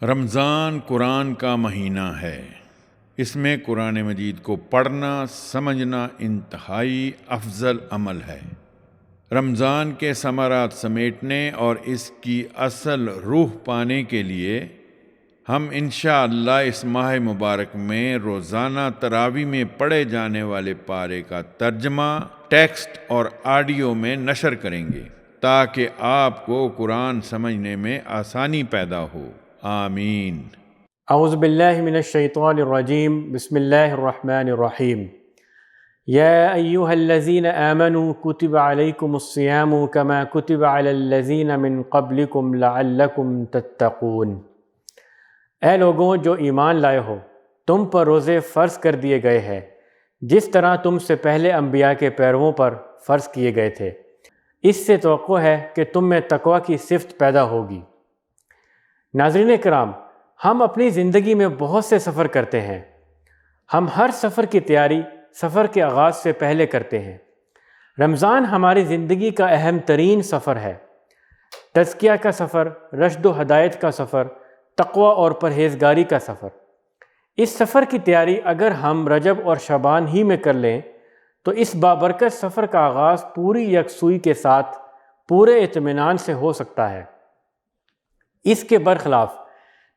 رمضان قرآن کا مہینہ ہے۔ اس میں قرآن مجید کو پڑھنا سمجھنا انتہائی افضل عمل ہے۔ رمضان کے ثمرات سمیٹنے اور اس کی اصل روح پانے کے لیے ہم انشاءاللہ اس ماہ مبارک میں روزانہ تراویح میں پڑھے جانے والے پارے کا ترجمہ ٹیکسٹ اور آڈیو میں نشر کریں گے تاکہ آپ کو قرآن سمجھنے میں آسانی پیدا ہو۔ آمین۔ اعوذ باللہ من الشیطان الرجیم، بسم اللہ الرحمن الرحیم۔ یا ایہا الذین آمنوا کتب علیکم الصیام کما کتب علی الذین من قبلکم لعلکم تتقون۔ اے لوگوں جو ایمان لائے ہو، تم پر روزے فرض کر دیے گئے ہیں جس طرح تم سے پہلے انبیاء کے پیرووں پر فرض کیے گئے تھے۔ اس سے توقع ہے کہ تم میں تقوی کی صفت پیدا ہوگی۔ ناظرین کرام، ہم اپنی زندگی میں بہت سے سفر کرتے ہیں۔ ہم ہر سفر کی تیاری سفر کے آغاز سے پہلے کرتے ہیں۔ رمضان ہماری زندگی کا اہم ترین سفر ہے۔ تزکیہ کا سفر، رشد و ہدایت کا سفر، تقوی اور پرہیزگاری کا سفر۔ اس سفر کی تیاری اگر ہم رجب اور شعبان ہی میں کر لیں تو اس بابرکت سفر کا آغاز پوری یکسوئی کے ساتھ پورے اطمینان سے ہو سکتا ہے۔ اس کے برخلاف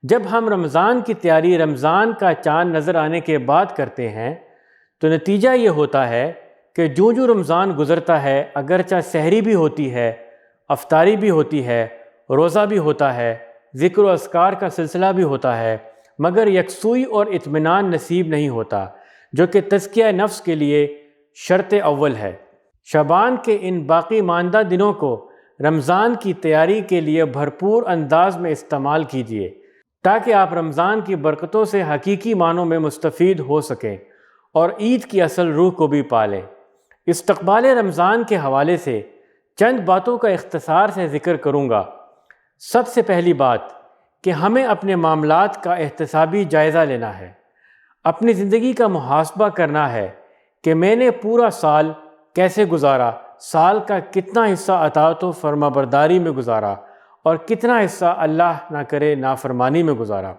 جب ہم رمضان کی تیاری رمضان کا چاند نظر آنے کے بعد کرتے ہیں تو نتیجہ یہ ہوتا ہے کہ جو رمضان گزرتا ہے، اگرچہ سحری بھی ہوتی ہے، افطاری بھی ہوتی ہے، روزہ بھی ہوتا ہے، ذکر و اذکار کا سلسلہ بھی ہوتا ہے، مگر یکسوئی اور اطمینان نصیب نہیں ہوتا، جو کہ تزکیہ نفس کے لیے شرط اول ہے۔ شعبان کے ان باقی ماندہ دنوں کو رمضان کی تیاری کے لیے بھرپور انداز میں استعمال کیجیے تاکہ آپ رمضان کی برکتوں سے حقیقی معنوں میں مستفید ہو سکیں اور عید کی اصل روح کو بھی پالیں۔ استقبال رمضان کے حوالے سے چند باتوں کا اختصار سے ذکر کروں گا۔ سب سے پہلی بات کہ ہمیں اپنے معاملات کا احتسابی جائزہ لینا ہے، اپنی زندگی کا محاسبہ کرنا ہے کہ میں نے پورا سال کیسے گزارا، سال کا کتنا حصہ اطاعت و فرمانبرداری میں گزارا اور کتنا حصہ اللہ نہ کرے نافرمانی میں گزارا،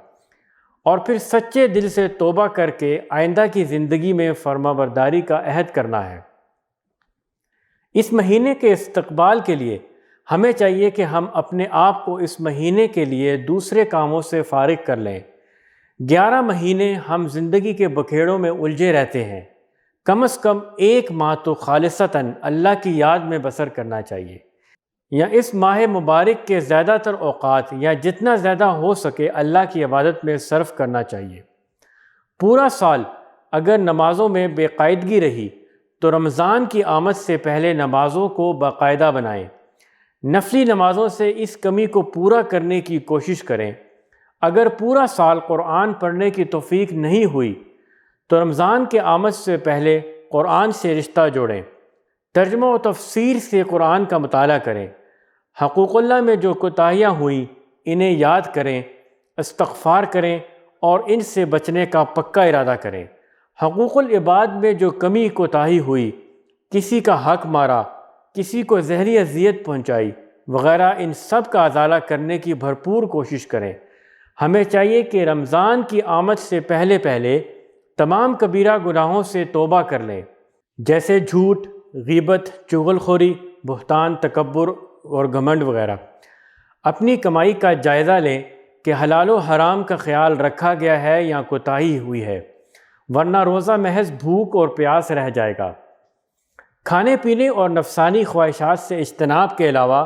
اور پھر سچے دل سے توبہ کر کے آئندہ کی زندگی میں فرمانبرداری کا عہد کرنا ہے۔ اس مہینے کے استقبال کے لیے ہمیں چاہیے کہ ہم اپنے آپ کو اس مہینے کے لیے دوسرے کاموں سے فارغ کر لیں۔ 11 مہینے ہم زندگی کے بکھیڑوں میں الجھے رہتے ہیں، کم از کم 1 ماہ تو خالصتاً اللہ کی یاد میں بسر کرنا چاہیے، یا اس ماہ مبارک کے زیادہ تر اوقات یا جتنا زیادہ ہو سکے اللہ کی عبادت میں صرف کرنا چاہیے۔ پورا سال اگر نمازوں میں بے قاعدگی رہی تو رمضان کی آمد سے پہلے نمازوں کو باقاعدہ بنائیں۔ نفلی نمازوں سے اس کمی کو پورا کرنے کی کوشش کریں۔ اگر پورا سال قرآن پڑھنے کی توفیق نہیں ہوئی تو رمضان کے آمد سے پہلے قرآن سے رشتہ جوڑیں، ترجمہ و تفسیر سے قرآن کا مطالعہ کریں، حقوق اللہ میں جو کوتاہیاں ہوئیں انہیں یاد کریں، استغفار کریں اور ان سے بچنے کا پکا ارادہ کریں۔ حقوق العباد میں جو کمی کوتاہی ہوئی، کسی کا حق مارا، کسی کو زہری اذیت پہنچائی وغیرہ، ان سب کا ازالہ کرنے کی بھرپور کوشش کریں۔ ہمیں چاہیے کہ رمضان کی آمد سے پہلے تمام کبیرہ گناہوں سے توبہ کر لیں، جیسے جھوٹ، غیبت، چغل خوری، بہتان، تکبر اور گھمنڈ وغیرہ۔ اپنی کمائی کا جائزہ لیں کہ حلال و حرام کا خیال رکھا گیا ہے یا کوتاہی ہوئی ہے، ورنہ روزہ محض بھوک اور پیاس رہ جائے گا۔ کھانے پینے اور نفسانی خواہشات سے اجتناب کے علاوہ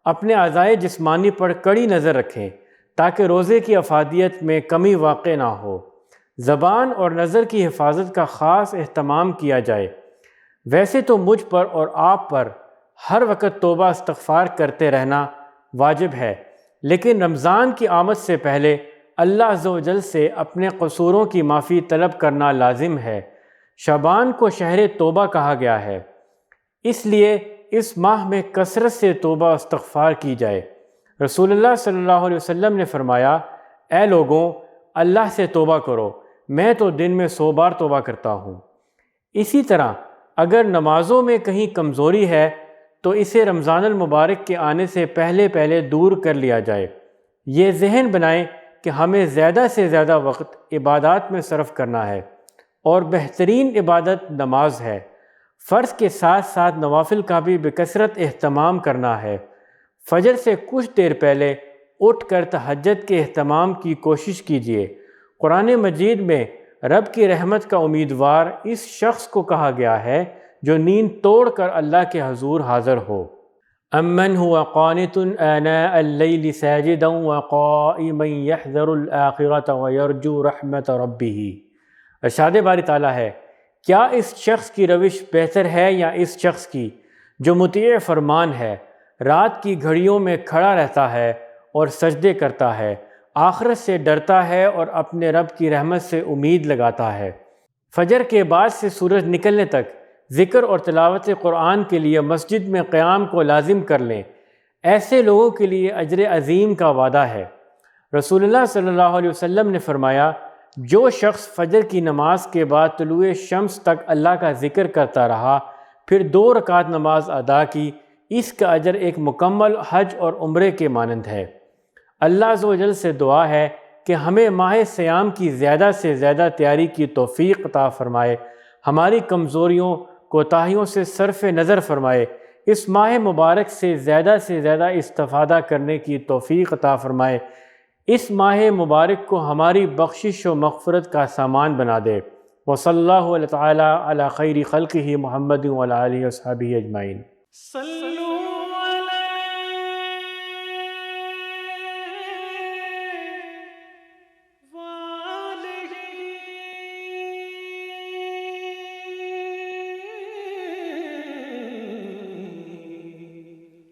اپنے اعضائے جسمانی پر کڑی نظر رکھیں تاکہ روزے کی افادیت میں کمی واقع نہ ہو۔ زبان اور نظر کی حفاظت کا خاص اہتمام کیا جائے۔ ویسے تو مجھ پر اور آپ پر ہر وقت توبہ استغفار کرتے رہنا واجب ہے، لیکن رمضان کی آمد سے پہلے اللہ عز و جل سے اپنے قصوروں کی معافی طلب کرنا لازم ہے۔ شعبان کو شہر توبہ کہا گیا ہے، اس لیے اس ماہ میں کثرت سے توبہ استغفار کی جائے۔ رسول اللہ صلی اللہ علیہ وسلم نے فرمایا، اے لوگوں، اللہ سے توبہ کرو، میں تو دن میں 100 بار توبہ کرتا ہوں۔ اسی طرح اگر نمازوں میں کہیں کمزوری ہے تو اسے رمضان المبارک کے آنے سے پہلے دور کر لیا جائے۔ یہ ذہن بنائیں کہ ہمیں زیادہ سے زیادہ وقت عبادات میں صرف کرنا ہے، اور بہترین عبادت نماز ہے۔ فرض کے ساتھ ساتھ نوافل کا بھی بکثرت اہتمام کرنا ہے۔ فجر سے کچھ دیر پہلے اٹھ کر تہجد کے اہتمام کی کوشش کیجیے۔ قرآن مجید میں رب کی رحمت کا امیدوار اس شخص کو کہا گیا ہے جو نیند توڑ کر اللہ کے حضور حاضر ہو۔ امن هو قانت آناء اللیل ساجدا وقائما یحذر الآخرة ویرجو رحمت ربہ۔ ارشاد باری تعالیٰ ہے، کیا اس شخص کی روش بہتر ہے یا اس شخص کی جو مطیع فرمان ہے، رات کی گھڑیوں میں کھڑا رہتا ہے اور سجدے کرتا ہے، آخرت سے ڈرتا ہے اور اپنے رب کی رحمت سے امید لگاتا ہے۔ فجر کے بعد سے سورج نکلنے تک ذکر اور تلاوت قرآن کے لیے مسجد میں قیام کو لازم کر لیں۔ ایسے لوگوں کے لیے اجر عظیم کا وعدہ ہے۔ رسول اللہ صلی اللہ علیہ وسلم نے فرمایا، جو شخص فجر کی نماز کے بعد طلوع شمس تک اللہ کا ذکر کرتا رہا، پھر 2 رکعت نماز ادا کی، اس کا اجر ایک مکمل حج اور عمرے کے مانند ہے۔ اللہ عز و جل سے دعا ہے کہ ہمیں ماہ صیام کی زیادہ سے زیادہ تیاری کی توفیق عطا فرمائے، ہماری کمزوریوں کوتاہیوں سے صرف نظر فرمائے، اس ماہ مبارک سے زیادہ استفادہ کرنے کی توفیق عطا فرمائے، اس ماہ مبارک کو ہماری بخشش و مغفرت کا سامان بنا دے۔ وصلی اللہ تعالی علی خیر خلقہ محمد وعلی آلہ وصحبہ اجمعین۔